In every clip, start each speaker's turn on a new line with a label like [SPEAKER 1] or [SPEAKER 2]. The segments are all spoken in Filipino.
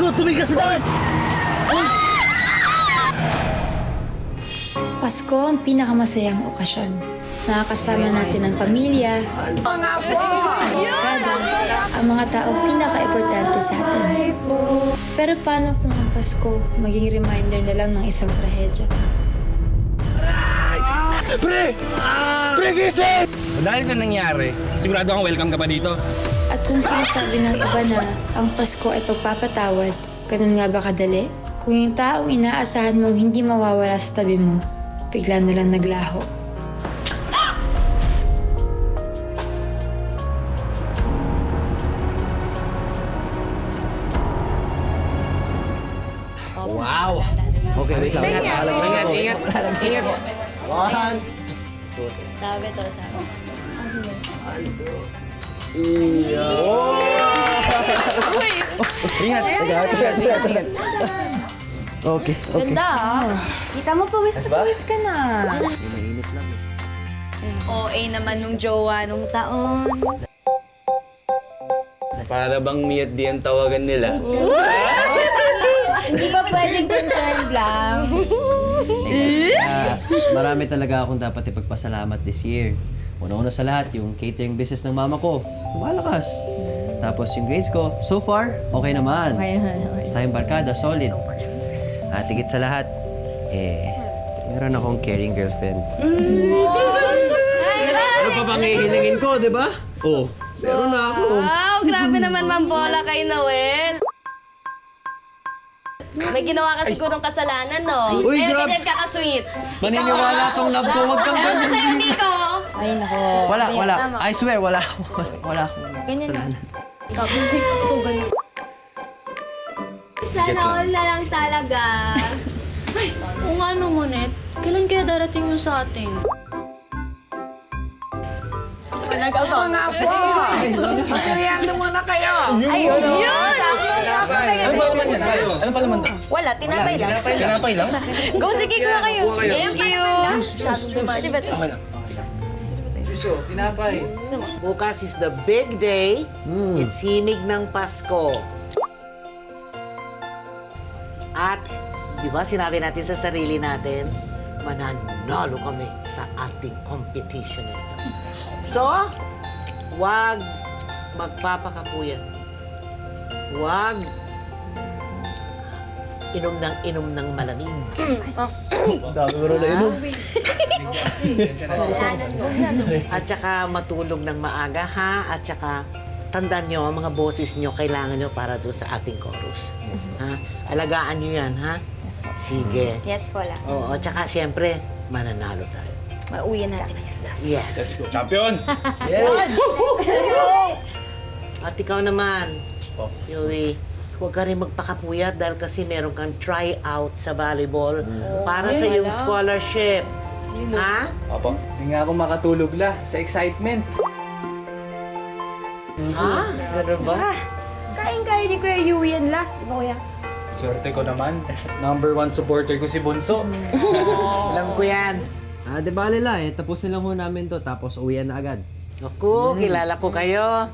[SPEAKER 1] Gago, tumigas na!
[SPEAKER 2] Pasko ang pinakamasayang okasyon. Nakakasama natin ang pamilya, barkada, ang mga taong pinaka-importante sa atin. Pero paano kung ang Pasko maging reminder na lang ng isang trahedya?
[SPEAKER 1] Pre! Pre, gising!
[SPEAKER 3] Dahil sa nangyari, sigurado kang welcome ka pa dito.
[SPEAKER 2] At kung sinasabi ng iba na ang Pasko ay pagpapatawad, ganun nga ba kadali? Kung yung taong inaasahan mong hindi mawawala sa tabi mo, bigla na lang naglaho.
[SPEAKER 1] Wow! Okay, wait lang.
[SPEAKER 3] Ingat.
[SPEAKER 1] One.
[SPEAKER 2] Sabi to, sabi.
[SPEAKER 3] Ingat.
[SPEAKER 1] Teka. Okay.
[SPEAKER 4] Ganda ah. Kita mo, pawis na pawis ka na.
[SPEAKER 1] Mainit lang.
[SPEAKER 4] OA naman nung jowa nung taon.
[SPEAKER 5] Para bang me at di ang tawagan nila.
[SPEAKER 4] Hindi ba pwedeng concerned lang?
[SPEAKER 6] Marami talaga akong dapat ipagpasalamat this year. Una-una sa lahat, yung catering business ng mama ko, lumalakas. Tapos yung grades ko, so far, okay naman. Next time, barkada, solid. At higit sa lahat, meron akong caring girlfriend. Ano pa bang hihilingin ko, di ba? Oh, meron na ako.
[SPEAKER 7] Wow, grabe naman mambola kay Noel. May ginawa kasi sigurong kasalanan, no?
[SPEAKER 6] Uy,
[SPEAKER 7] Pero
[SPEAKER 6] grabe.
[SPEAKER 7] ganyan ka-sweet.
[SPEAKER 6] Maniniwala tong love ko, wag kang
[SPEAKER 7] Ano
[SPEAKER 6] ganyan.
[SPEAKER 7] sa'yo, Nico?
[SPEAKER 2] Ay, nako.
[SPEAKER 6] Wala. I swear, wala. Wala akong
[SPEAKER 4] Ganyan na.
[SPEAKER 6] kasalanan.
[SPEAKER 7] Ito, ganyan.
[SPEAKER 8] Sana all na lang talaga.
[SPEAKER 4] Kung ano mo, Net, kailan kaya darating yung sa atin?
[SPEAKER 7] Nag-agaw nga po.
[SPEAKER 3] Ano pa naman yan? Ano pa naman to?
[SPEAKER 7] Wala, tinapay lang.
[SPEAKER 3] Tinapay lang?
[SPEAKER 7] Go, sige, kuha kayo. Thank you. Diba?
[SPEAKER 9] Bukas is the big day. It's himig ng Pasko. At, di ba sinabi natin sa sarili natin, mananalo kami sa ating competition na ito. So, wag magpapakapuyan. Wag inom ng malamig.
[SPEAKER 1] Dami mo na inom.
[SPEAKER 9] At saka matulog ng maaga, ha? At saka tandaan nyo, ang mga boses nyo, kailangan nyo para doon sa ating chorus. Ha? Alagaan nyo yan, ha? Sige.
[SPEAKER 4] Yes po lang.
[SPEAKER 9] Oo, at saka siyempre, mananalo tayo.
[SPEAKER 4] Mauwi natin.
[SPEAKER 9] Yes.
[SPEAKER 3] Let's go. Champion!
[SPEAKER 9] At ikaw naman, Joey, huwag ka rin magpakapuyat dahil kasi meron kang try-out sa volleyball para sa iyong scholarship. Ha?
[SPEAKER 3] Opo.
[SPEAKER 10] Hindi nga ako makatulog la sa excitement.
[SPEAKER 9] Ha? Ganun ba?
[SPEAKER 4] Kain-kain ni Kuya Yui yan la. Di ba, Kuya?
[SPEAKER 10] Swerte ko naman. Number 1 supporter ko si Bunso.
[SPEAKER 9] Alam ko yan.
[SPEAKER 6] Di bale la, tapusin lang ho namin to, tapos uwian na agad.
[SPEAKER 9] Ako, kilala ko kayo.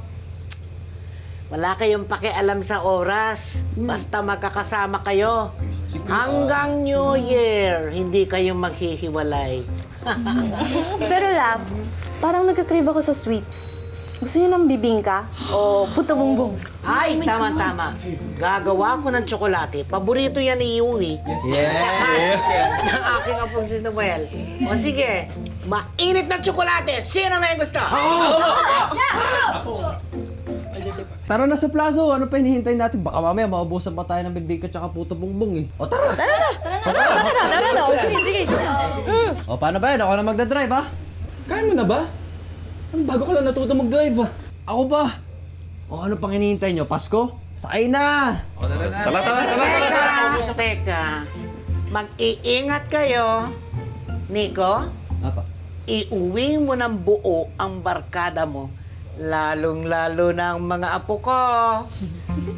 [SPEAKER 9] Wala kayong pakialam sa oras. Basta magkakasama kayo. Hanggang New Year, hindi kayong maghihiwalay.
[SPEAKER 7] Pero lab, parang nagka-crave ako sa sweets. Gusto niyo ng bibingka o puto bumbong?
[SPEAKER 9] Ay, tama-tama. Gagawa ko ng tsokolate. Paborito yan ni Yui. Ng aking apong si Noel. O sige, mainit na tsokolate. Sino may gusto?
[SPEAKER 6] Tara na sa plazo, ano pa hinihintay natin? Baka mamaya maubusan pa tayo ng bibig at saka puto bongbong eh. O tara!
[SPEAKER 7] Tara na. Sige.
[SPEAKER 6] O paano ba yan? Ako na magdadrive ha?
[SPEAKER 3] Kaya mo na ba? Ano, bago ka lang natuto mag-drive ah.
[SPEAKER 6] Ako ba? O ano pang hinihintay nyo? Pasko? Sakay na!
[SPEAKER 3] Tala.
[SPEAKER 9] Teka, mag-iingat kayo. Nico,
[SPEAKER 6] Apa?
[SPEAKER 9] iuwi mo ng buo ang barkada mo. Lalong-lalo ng mga apo ko.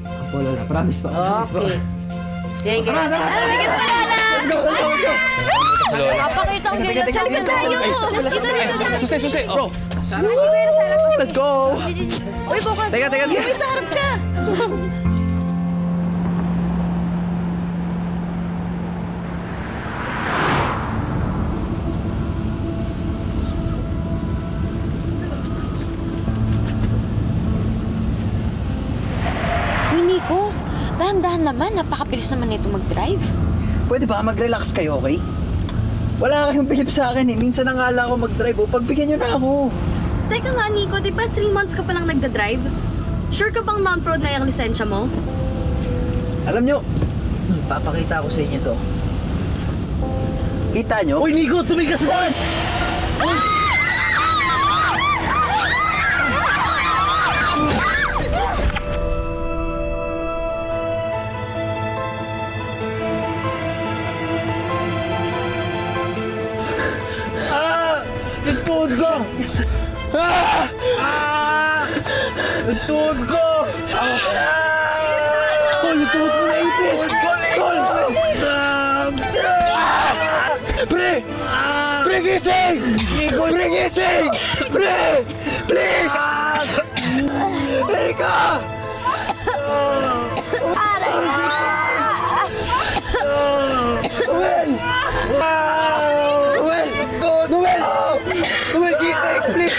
[SPEAKER 6] Apo na, promise pa.
[SPEAKER 9] Okay. Sige.
[SPEAKER 7] Papakita ko ganyan sa likod tayo.
[SPEAKER 3] Susi. Oh.
[SPEAKER 6] Let's go!
[SPEAKER 7] Uy, bukas.
[SPEAKER 6] Teka.
[SPEAKER 7] Uy, sa harap ka.
[SPEAKER 4] Dahan-dahan naman, napakabilis naman nito mag-drive.
[SPEAKER 1] Pwede ba mag-relax kayo, okay? Wala kayong bilib sa akin eh. Minsan na nga lang ako mag-drive. O, pagbigyan nyo na ako.
[SPEAKER 8] Teka nga, Nico, di ba 3 months ka pa lang nagda-drive? Sure ka bang non-prod na yung lisensya mo?
[SPEAKER 1] Alam nyo, papakita ko sa inyo to. Kita nyo? Uy, Nico! Tumigas na! Yung tuhod ko! Yung tuhod ko! Tol, yung tuhod mo naipit! Tol! Pre! Pre, gising! Pre, gising! Pre! Please! Erika! Noel! Noel! Noel! Noel, gising! Please!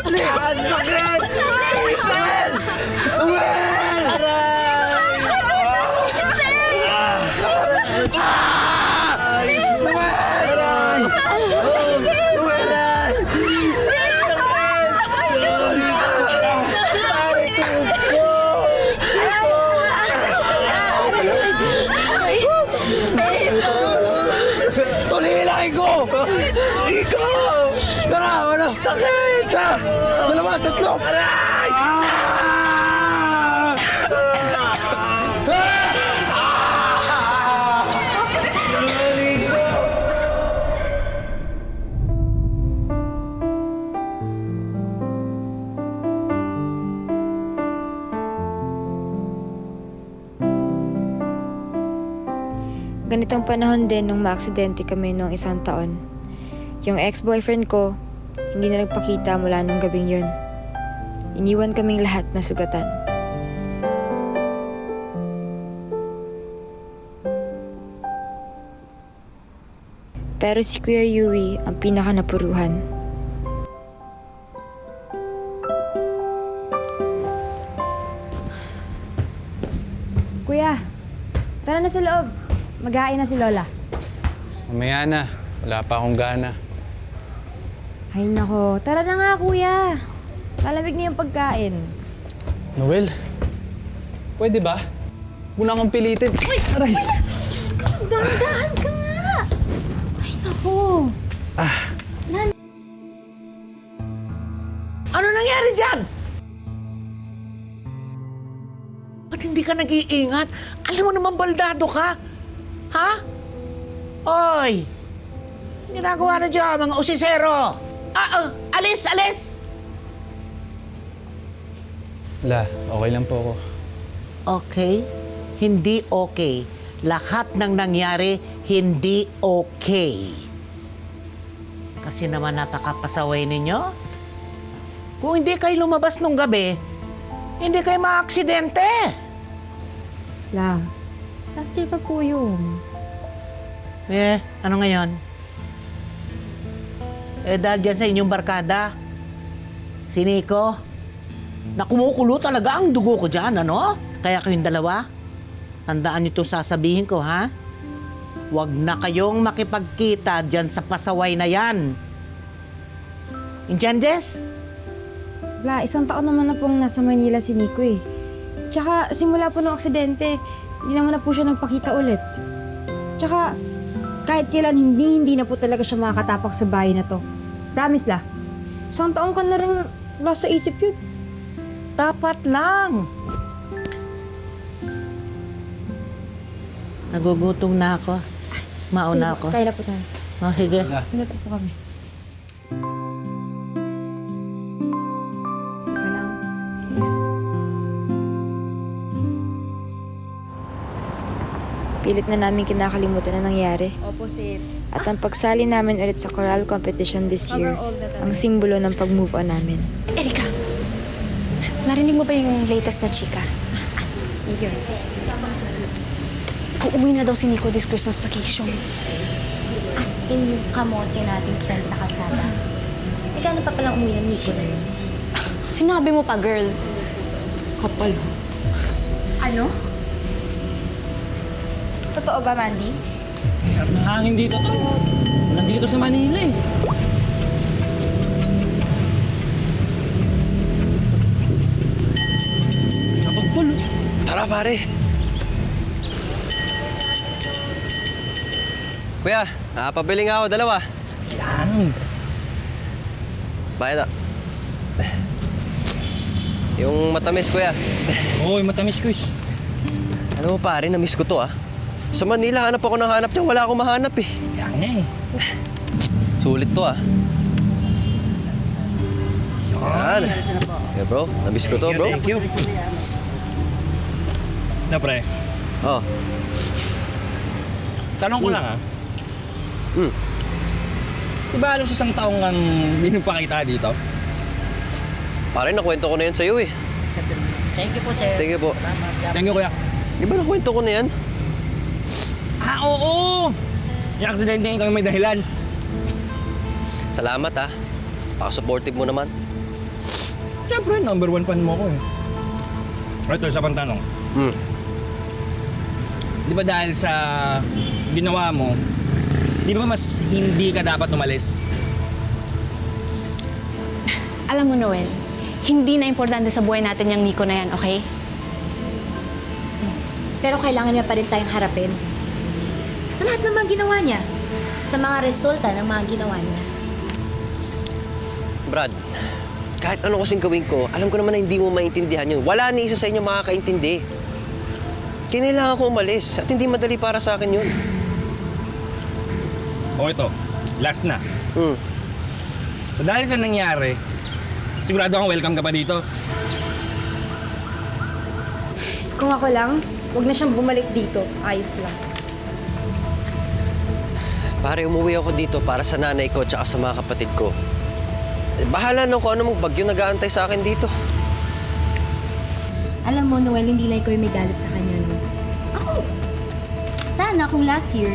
[SPEAKER 1] Please! Ang sakit! Noel! Noel! Tulilain ko! Ikaw! Tara! Ano? Sakit! Isa! Dalawa! Tatlo! Aray!
[SPEAKER 2] Ganitong panahon din nung maaksidente kami noong 1 taon. Yung ex-boyfriend ko, hindi na nagpakita mula nung gabing yun. Iniwan kaming lahat na sugatan. Pero si Kuya Yui ang pinaka-napuruhan.
[SPEAKER 11] Kuya, tara na sa loob. Mag-ain na si Lola.
[SPEAKER 10] Mamaya na. Wala pa akong gana.
[SPEAKER 11] Ay nako, tara na nga kuya. Lalamig na yung pagkain.
[SPEAKER 10] Noel, pwede ba? Muna akong pilitin.
[SPEAKER 11] Uy! Aray! Diyos ko, dahan-dahan ka nga! Ay nako.
[SPEAKER 9] Ano nangyari dyan? Ba't hindi ka nag-iingat? Alam mo naman baldado ka. Ha? Oy! Ginagawa na dyan, mga usisero! Alis! Alis!
[SPEAKER 10] Wala, okay lang po ako.
[SPEAKER 9] Okay? Hindi okay. Lahat ng nangyari, hindi okay. Kasi naman napakapasaway ninyo. Kung hindi kayo lumabas nung gabi, hindi kayo maaksidente.
[SPEAKER 11] La, last year pa po yun.
[SPEAKER 9] Ano ngayon? Dahil dyan sa inyong barkada, si Nico, na kumukulo talaga ang dugo ko dyan, ano? Kaya kayong dalawa, tandaan niyo itong sasabihin ko, ha? Huwag na kayong makipagkita dyan sa pasaway na yan. Intiendes?
[SPEAKER 11] La, 1 taon naman na pong nasa Manila si Nico eh. Tsaka simula po ng aksidente, hindi naman na po siya nagpakita ulit. Tsaka kahit kailan hindi na po talaga siya makakatapak sa bahay na to. Promise la. 1 taon ka na rin wala sa isip yun.
[SPEAKER 9] Dapat lang. Nagugutom na ako. Mauna ako.
[SPEAKER 11] Kaya na po tayo.
[SPEAKER 9] Sige.
[SPEAKER 11] Sunod na po kami.
[SPEAKER 2] Pilit na namin kinakalimutan na nangyari.
[SPEAKER 11] Opposite.
[SPEAKER 2] At ang pagsali namin ulit sa choral competition this year, ang simbolo ng pag-move on namin.
[SPEAKER 4] Erika, narinig mo ba yung latest na chika?
[SPEAKER 11] Yun.
[SPEAKER 4] Uuwi na daw si Nico this Christmas vacation.
[SPEAKER 8] As in yung kamote nating friend sa kalsada. Eh, gano'n pa palang umuwi ang Nico na yun?
[SPEAKER 4] Sinabi mo pa, girl.
[SPEAKER 11] Kapal.
[SPEAKER 8] Ano?
[SPEAKER 11] Totoo ba, Mandy?
[SPEAKER 3] Sarap ng hangin dito, tol. Nandito sa Manila eh. Napagpul.
[SPEAKER 6] Tara, pare. Kuya, pabili nga ako, dalawa.
[SPEAKER 3] Yan.
[SPEAKER 6] Bayad. Yung matamis, kuya.
[SPEAKER 3] Oy, matamis ko is.
[SPEAKER 6] Ano mo, pare, na-miss ko to, ah. Sa Manila, hanap ako ng hanap niya. Wala akong mahanap, eh.
[SPEAKER 3] Yan nga eh.
[SPEAKER 6] Sulit to, ah. Yan. Yeah, bro. Na-miss ko to, bro.
[SPEAKER 3] Thank you. Na, pre.
[SPEAKER 6] Oh.
[SPEAKER 3] Tanong ko lang ah.
[SPEAKER 6] Hmm.
[SPEAKER 3] Diba halos isang taong kang binupakita dito?
[SPEAKER 6] Pare, nakwento ko na yan sa'yo, eh.
[SPEAKER 9] Thank you po, sir.
[SPEAKER 6] Thank you po.
[SPEAKER 3] Thank you, kuya.
[SPEAKER 6] Di ba nakwento ko na yan?
[SPEAKER 3] Ah, oo! Yung aksidente yung kami may dahilan.
[SPEAKER 6] Salamat, ah. Paka-supportive mo naman.
[SPEAKER 3] Siyempre, number 1 fan mo ko eh. Ito, isa pang tanong.
[SPEAKER 6] Hmm.
[SPEAKER 3] Di ba dahil sa ginawa mo, di ba mas hindi ka dapat umalis?
[SPEAKER 7] Alam mo, Noel, hindi na importante sa buhay natin yung Nico na yan, okay?
[SPEAKER 8] Pero kailangan niya pa rin tayong harapin. Sa lahat ng mga ginawa niya. Sa mga resulta ng mga ginawa niya.
[SPEAKER 6] Brad, kahit ano kasing gawin ko, alam ko naman na hindi mo maintindihan yun. Wala ni isa sa inyo makakaintindi. Kailangan ko umalis at hindi madali para sa akin yun.
[SPEAKER 3] O ito, last na.
[SPEAKER 6] Hmm.
[SPEAKER 3] So dahil sa nangyari, sigurado kang welcome ka pa dito.
[SPEAKER 11] Kung ako lang, huwag na siyang bumalik dito. Ayos lang.
[SPEAKER 6] Pare, umuwi ako dito para sa nanay ko at sa mga kapatid ko. Bahala na kung ano mong bagyo nag-aantay sa akin dito.
[SPEAKER 8] Alam mo, Noel, hindi lang ikaw yung may galit sa kanya, no? Ako! Sana kung last year,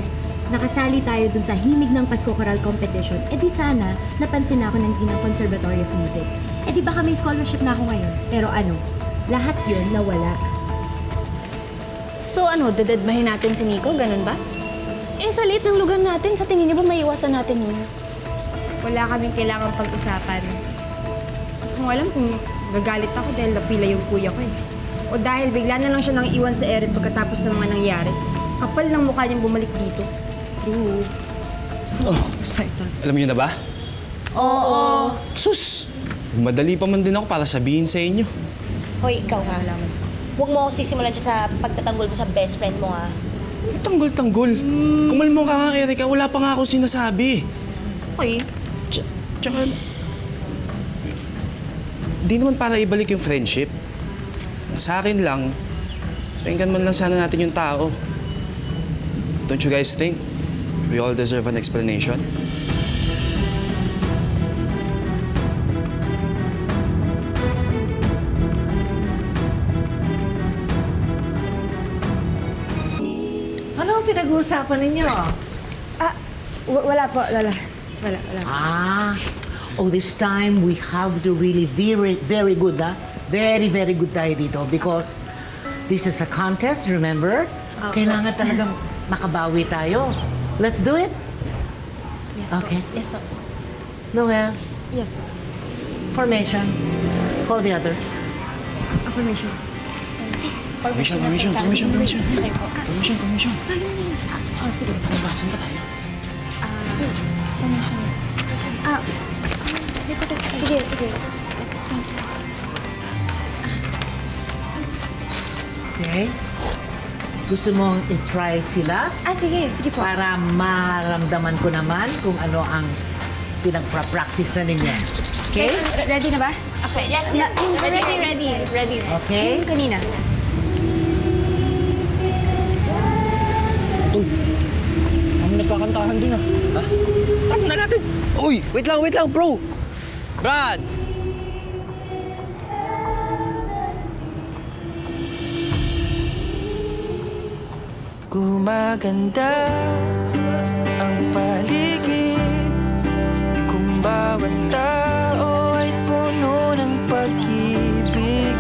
[SPEAKER 8] nakasali tayo dun sa Himig ng Pasko Choral Competition, di sana napansin ako ng Dean ng Conservatory of Music. Di baka may scholarship na ako ngayon. Pero ano, lahat yun nawala.
[SPEAKER 7] So ano, dadadmahin natin si Nico? Ganun ba? Eh, sa liit ng lugar natin, sa tingin niyo ba may iwasan natin yun?
[SPEAKER 11] Wala kaming kailangang pag-usapan. Kung alam kung gagalit ako dahil napila yung kuya ko eh. O dahil bigla na lang siya nang iwan sa eret pagkatapos ng mga nangyari. Kapal ng mukha niyang bumalik dito. True.
[SPEAKER 3] Alam niyo na ba?
[SPEAKER 8] Oo.
[SPEAKER 3] Sus! Madali pa man din ako para sabihin sa inyo.
[SPEAKER 8] Hoy, ikaw ha. Huwag mo ako sisimulan dyan sa pagtatanggol mo sa best friend mo ha.
[SPEAKER 3] Tanggol-tanggol. Kumalmo ka nga, Erica. Wala pa nga ako sinasabi.
[SPEAKER 8] Okay.
[SPEAKER 3] Tsaka, di naman para ibalik yung friendship. Sa akin lang, pakinggan man lang sana natin yung tao. Don't you guys think we all deserve an explanation?
[SPEAKER 9] Ano ang pinag-uusapan ninyo?
[SPEAKER 11] Wala po, Lola. Wala.
[SPEAKER 9] Oh, this time we have to really very, very good, Very, very good tayo dito because this is a contest, remember? Kailangan talagang makabawi tayo. Let's do it?
[SPEAKER 8] Yes
[SPEAKER 9] Okay.
[SPEAKER 8] po. Yes po.
[SPEAKER 9] Noel,
[SPEAKER 11] Yes po.
[SPEAKER 9] formation. Call the other.
[SPEAKER 11] Affirmation.
[SPEAKER 3] Permission.
[SPEAKER 8] Okay po.
[SPEAKER 3] Permission.
[SPEAKER 11] Oh, sige.
[SPEAKER 3] Saan ba tayo?
[SPEAKER 11] Formation. Sige.
[SPEAKER 9] Okay? Gusto mong i-try sila
[SPEAKER 11] Sige po.
[SPEAKER 9] para maramdaman ko naman kung ano ang pinagpa-practice na ninyo. Okay?
[SPEAKER 11] Ready na ba?
[SPEAKER 8] Okay. Yes. Ready.
[SPEAKER 9] Okay?
[SPEAKER 11] Yung kanina.
[SPEAKER 3] Kami nagkakantahan din Tara na natin.
[SPEAKER 6] Uy, wait lang, bro! Brad!
[SPEAKER 12] Gumaganda ang paligid kung bawat tao ay puno ng pag-ibig.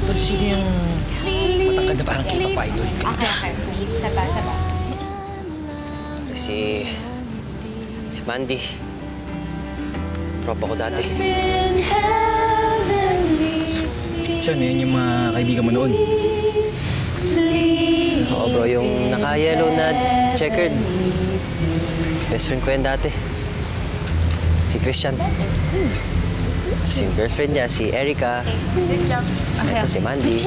[SPEAKER 3] Pero sino yung
[SPEAKER 13] lakad na parang K-pop idol.
[SPEAKER 8] Okay. Sige, saba.
[SPEAKER 6] Si Mandy. Tropa ko dati.
[SPEAKER 13] Sean, yan yung mga kaibigan mo noon.
[SPEAKER 6] Oo bro, yung naka-yellow na checkered. Best friend ko yan dati. Si Christian. Si girlfriend niya, si Erica. Ito si Mandy.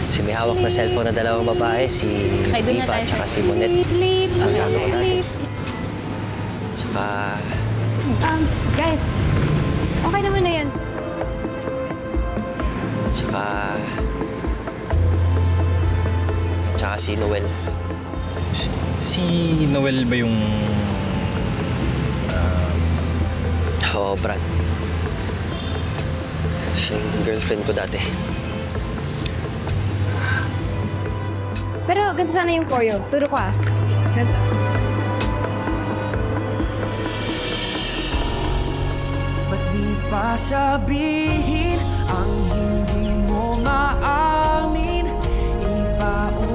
[SPEAKER 6] Si may hawak na cellphone na dalawang babae, si Diva at saka si Monet. Ang gago ko dati. Saka...
[SPEAKER 11] Guys, okay naman na yan.
[SPEAKER 6] Tsaka si Noel.
[SPEAKER 13] Si Noel ba yung...
[SPEAKER 6] Oo, Brad. Siya yung girlfriend ko dati.
[SPEAKER 11] Pero ganito sana yung choreo. Turo ko ah. Ganito.
[SPEAKER 12] Ba't di pa sabihin ang hindi mo maamin? Ipauubaya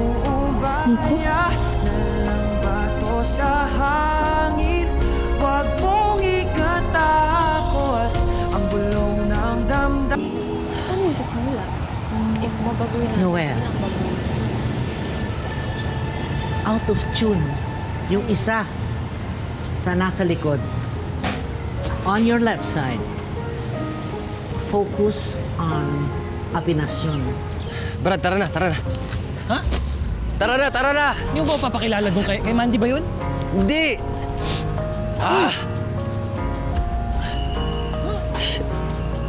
[SPEAKER 12] na lang ba to sa hangin? Huwag mong ikatakot ang bulong ng damdamin.
[SPEAKER 7] Ano yung sasimula?
[SPEAKER 4] If mabaguhin natin.
[SPEAKER 9] Noel. Out of tune. Yung isa sa nasa likod. On your left side. Focus on apinasyon.
[SPEAKER 6] Brad, tara na.
[SPEAKER 13] Ha?
[SPEAKER 6] Tara na!
[SPEAKER 13] Yung ba papakilala doon kay Mandy ba yun?
[SPEAKER 6] Hindi!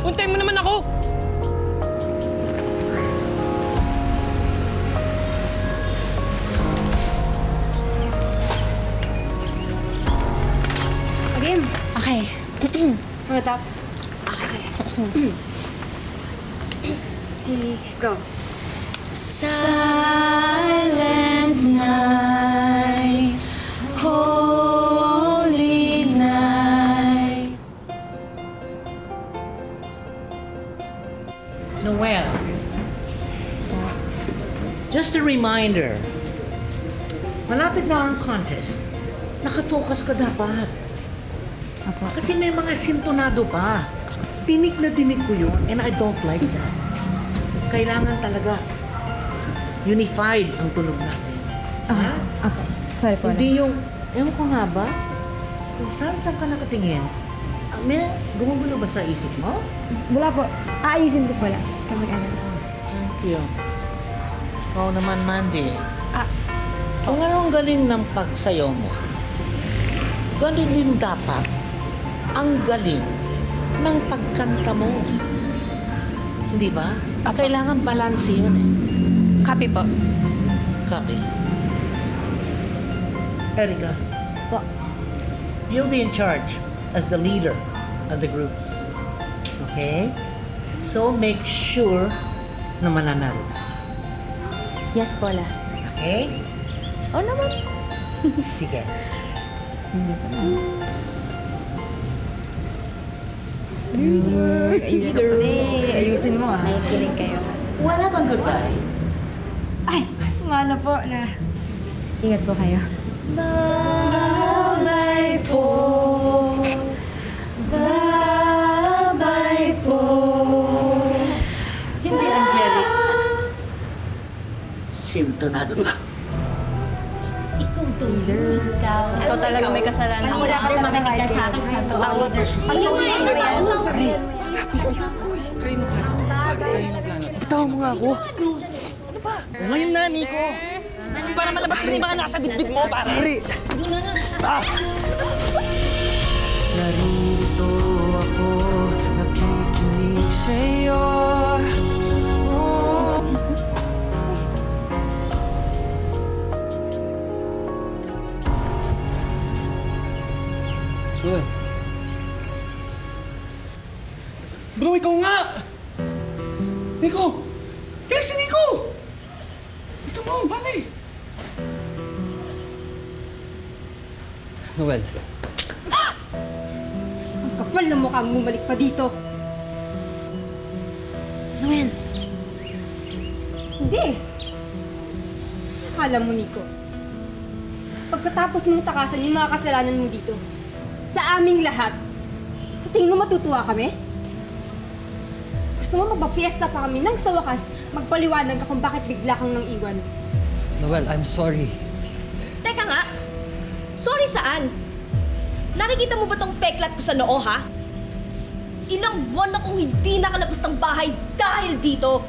[SPEAKER 13] Untay mo naman ako!
[SPEAKER 11] Game.
[SPEAKER 4] Okay.
[SPEAKER 11] Hold up. Si... Go.
[SPEAKER 4] Silent night, holy night.
[SPEAKER 9] Noel. Just a reminder. Malapit na ang contest. Nakafocus ka dapat. Kasi may mga sintonado pa. Tinik na tinik ko yun and I don't like that. Kailangan talaga unified ang tunog natin. Ha?
[SPEAKER 11] Apo. Sorry po.
[SPEAKER 9] Hindi yung, ewan ko nga ba, kung saan ka nakatingin, may gumugulo ba sa isip mo?
[SPEAKER 11] Wala po. Aayusin ko pala. Kamag-anak.
[SPEAKER 9] Thank you. Oo naman, Mandy. Kung ano ang galing ng pagsayaw mo, galing din dapat ang galing ng pagkanta mo. Hindi ba? Kailangan balance yun eh.
[SPEAKER 4] Copy po.
[SPEAKER 9] Copy. Erica.
[SPEAKER 11] Po.
[SPEAKER 9] You'll be in charge as the leader of the group. Okay? So make sure na mananalo.
[SPEAKER 11] Yes, Paula.
[SPEAKER 9] Okay?
[SPEAKER 11] Oo naman.
[SPEAKER 9] Sige.
[SPEAKER 11] Ayusin ko na eh. Ayusin mo ah.
[SPEAKER 4] Nakikinig kayo.
[SPEAKER 9] Wala bang goodbye?
[SPEAKER 11] Ay! Kumana po na. Ingat po kayo.
[SPEAKER 4] Bye-bye po. Bye-bye po.
[SPEAKER 9] Hindi, Angelic. Sintonado ba?
[SPEAKER 4] Ikaw talaga may kasalanan.
[SPEAKER 8] Wala ka naman makinig ka sa akin sa tawag.
[SPEAKER 13] Bitawan mo nga ako. Ano ba? Ngayon na, Nico. Para malabas mo yung mga nasa dibdib mo, pare.
[SPEAKER 12] Narito ako, nakikinig sa'yo.
[SPEAKER 3] Bro, ikaw nga! Nico! Kaya si Nico! Ikaw mo, bakit?
[SPEAKER 6] Noel.
[SPEAKER 11] Ang kapal na mukhang bumalik pa dito.
[SPEAKER 4] Noel.
[SPEAKER 11] Hindi. akala mo, Nico? Pagkatapos mong takasan yung mga kasalanan mo dito, sa aming lahat, sa tingin mo matutuwa kami? Gusto mo magpa-fiesta pa kami nang sa wakas magpaliwanag ka kung bakit bigla kang nang iwan?
[SPEAKER 6] Noel, I'm sorry.
[SPEAKER 14] Teka nga, sorry saan? Nakikita mo ba tong peklat ko sa noo, ha? Ilang buwan akong hindi nakalabas ng bahay dahil dito.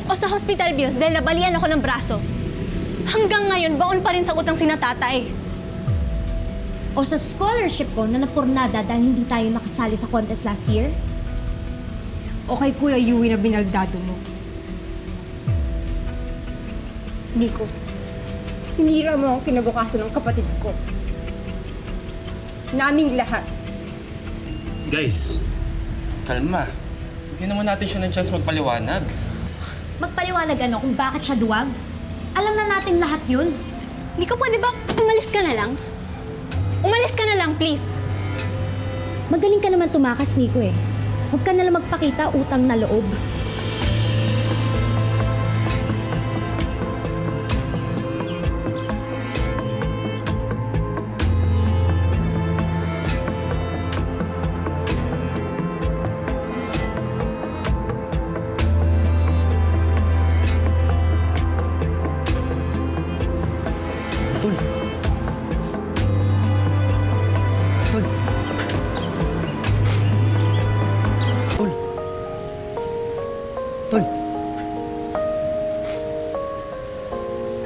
[SPEAKER 14] O sa hospital bills dahil nabalian ako ng braso. Hanggang ngayon, baon pa rin sa utang sina tatay.
[SPEAKER 8] O sa scholarship ko na napurnada dahil hindi tayo nakasali sa contest last year?
[SPEAKER 11] O kay Kuya Yui na binaldado mo? Nico, sinira mo ang kinabukasan ng kapatid ko. Naming lahat.
[SPEAKER 3] Guys, kalma. Bigyan naman natin siya ng chance magpaliwanag.
[SPEAKER 8] Magpaliwanag ano kung bakit siya duwag? Alam na natin lahat yun.
[SPEAKER 14] Hindi ka pwede ba umalis ka na lang? Umalis ka na lang, please.
[SPEAKER 8] Magaling ka naman tumakas, Nico eh. Huwag ka nalang magpakita utang na loob.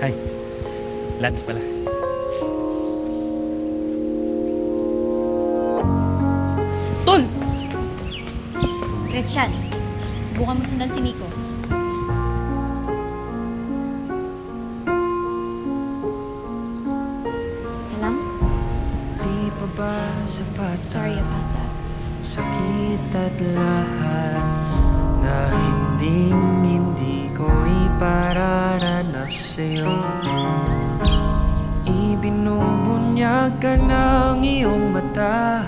[SPEAKER 3] Hi. Lance pala.
[SPEAKER 6] Tol!
[SPEAKER 8] Christian, subukan mo sundan si Nico. Alam?
[SPEAKER 12] Di pa ba sapat
[SPEAKER 8] Sorry about that.
[SPEAKER 12] sakit at lahat na hindi ko ipararanas sa'yo? Ibinubunyag ka ng iyong mata,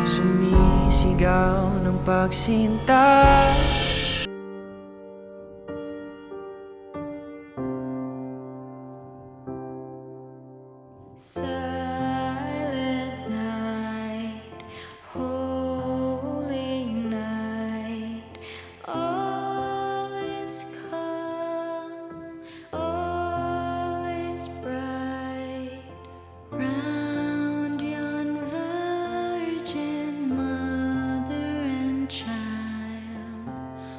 [SPEAKER 12] sumisigaw ng pagsinta.
[SPEAKER 2] Silent night, holy night, all is calm, all is bright, round yon virgin mother and child,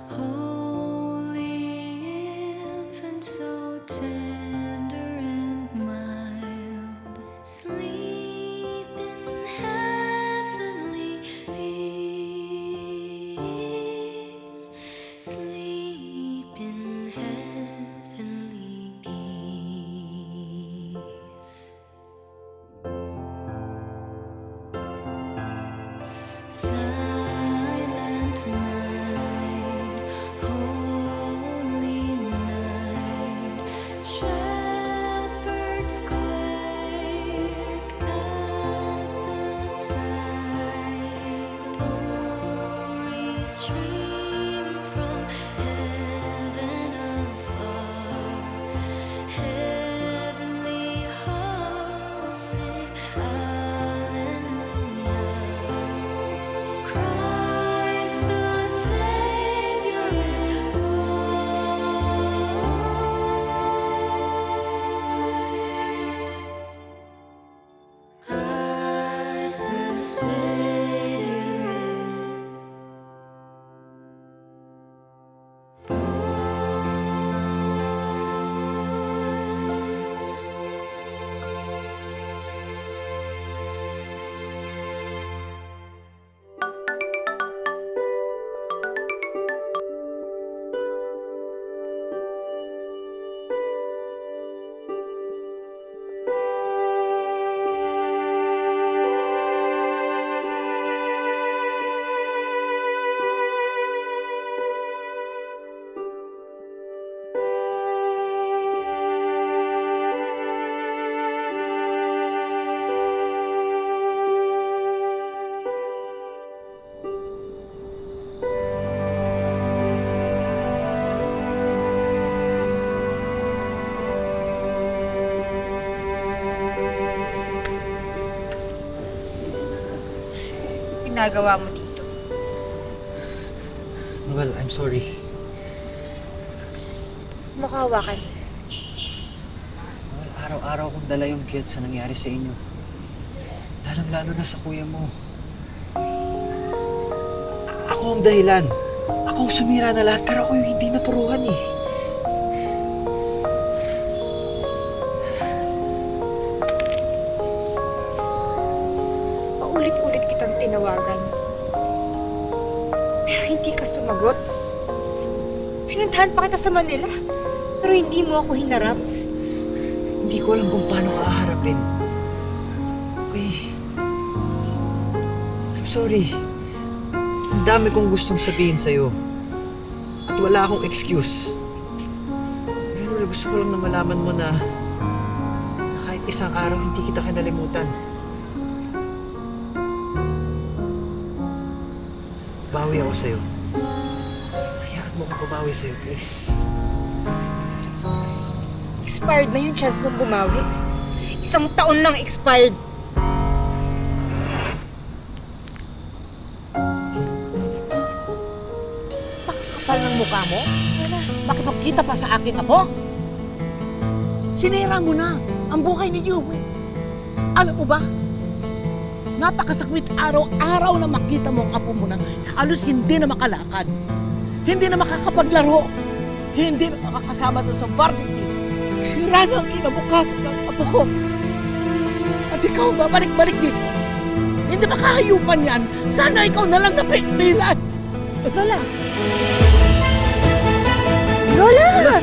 [SPEAKER 2] holy infant so tender and mild. Sleep in heavenly peace. Sleep in heavenly peace. Silent night, holy night, shepherds quake at the sight. Glory stream from heaven afar. Heavenly hosts sing Alleluia. Christ the Savior is born.
[SPEAKER 11] ginagawa mo dito.
[SPEAKER 1] Noel, I'm sorry.
[SPEAKER 11] Makahawakan.
[SPEAKER 1] Noel, araw-araw kong dala yung guilt sa nangyari sa inyo. Lalong-lalo na sa kuya mo. Ako ang dahilan. Ako ang sumira na lahat, pero ako yung hindi napuruhan eh.
[SPEAKER 11] Paulit-ulit kitang tinawagan. Pero hindi ka sumagot. Pinuntahan pa kita sa Manila. Pero hindi mo ako hinarap.
[SPEAKER 1] Hindi ko alam kung paano ka haharapin. Okay. I'm sorry. Ang dami kong gustong sabihin sa'yo. At wala akong excuse. Pero gusto ko lang na malaman mo na kahit isang araw hindi kita kinalimutan. Bawi ako sa'yo. Hayaan mo kong babawi sa'yo, please.
[SPEAKER 11] Expired na yung chance mong bumawi. 1 taon nang expired.
[SPEAKER 9] Kapal ng mukha mo? Makipagkita pa sa akin apo? Sinira mo na ang buhay ni Yumi. Alam mo ba? Napakasakwit araw-araw na makita mo ang apo mo na halos hindi na makalakad. Hindi na makakapaglaro. Hindi na makakasama doon sa varsity. Sira na ang kinabukasan ng apo ko. At ikaw babalik-balik dito. Hindi ba kahayupan yan? Sana ikaw na lang napipilan.
[SPEAKER 11] Lola! Lola!